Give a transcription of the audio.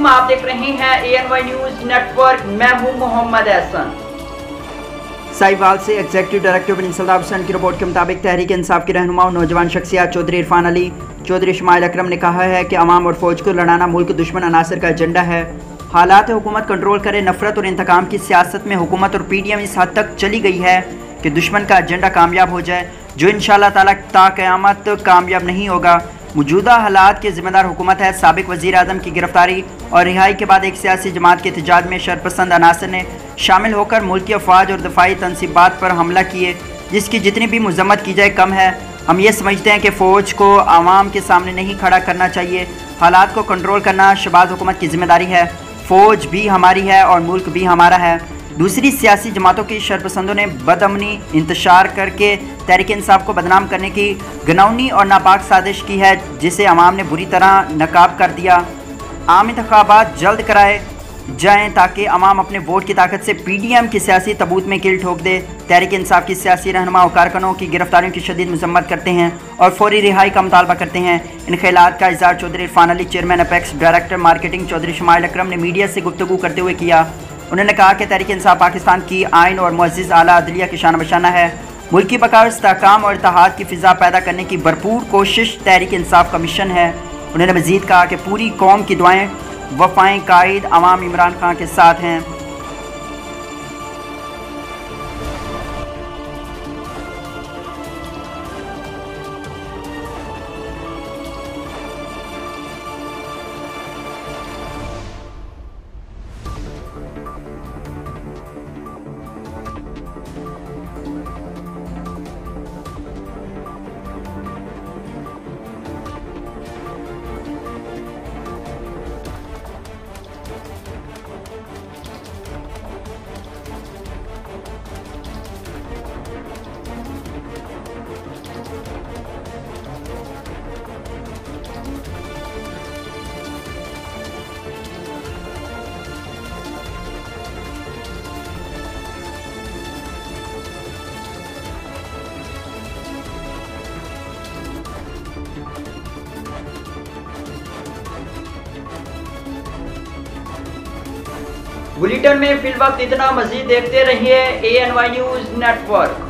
आप देख रहे हैं ANY न्यूज नेटवर्क। मैं हूं मोहम्मद एहसन। साहिवाल से एग्जीक्यूटिव डायरेक्टर प्रिंसिपल हुसैन की रिपोर्ट के मुताबिक तहरीक इंसाफ के रहनुमा और नौजवान शख्सियत चौधरी इरफान अली, चौधरी इस्माइल अकरम ने कहा है कि अवाम और फौज को लड़ाना मुल्क दुश्मन अनासर का एजेंडा है। हालात हुकूमत कंट्रोल करे। नफरत और इंतकाम की सियासत में हुकूमत और PDM इस हद तक चली गई है कि दुश्मन का एजेंडा कामयाब हो जाए, जो इंशाअल्लाह ताला ता क़यामत कामयाब नहीं होगा। मौजूदा हालात के ज़िम्मेदार हुकूमत है। साबिक वज़ीर आज़म की गिरफ्तारी और रिहाई के बाद एक सियासी जमात के एहतजाज में शरपसंद अनासर ने शामिल होकर मुल्की अफवाज और दफाई तनसीबात पर हमला किए, जिसकी जितनी भी मजम्मत की जाए कम है। हम ये समझते हैं कि फ़ौज को आवाम के सामने नहीं खड़ा करना चाहिए। हालात को कंट्रोल करना शहबाज हुकूमत की जिम्मेदारी है। फ़ौज भी हमारी है और मुल्क भी हमारा है। दूसरी सियासी जमातों की शरपसंदों ने बदअमनी इंतशार करके तहरीक इंसाफ को बदनाम करने की घिनौनी और नापाक साजिश की है, जिसे अवाम ने बुरी तरह नकाब कर दिया। आम इंतखाबात जल्द कराए जाएं ताकि अवाम अपने वोट की ताकत से PDM की सियासी तबूत में कील ठोक दे। तहरीक इंसाफ की सियासी रहनुमा और कारकुनों की गिरफ्तारियों की शदीद मजम्मत करते हैं और फौरी रिहाई का मुतालबा करते हैं। इन ख्यालात का इज़हार Chaudhary Irfan Ali, chairman Apex director marketing Chaudhary Ismail Akram ने मीडिया से गुफ्तगू करते हुए किया। उन्होंने कहा कि तहरीक इंसाफ पाकिस्तान की आइन और मुअज़्ज़िज़ आला अदलिया की शान बशाना है। मुल्क की बका, इस्तेहकाम और इत्तेहाद की फ़िज़ा पैदा करने की भरपूर कोशिश तहरीक इंसाफ का मिशन है। उन्होंने मज़ीद कहा कि पूरी कौम की दुआएँ वफ़ाएं कायद अवाम इमरान खान के साथ हैं। बुलेटिन में फिल वक्त इतना। मजीद देखते रहिए ANY न्यूज नेटवर्क।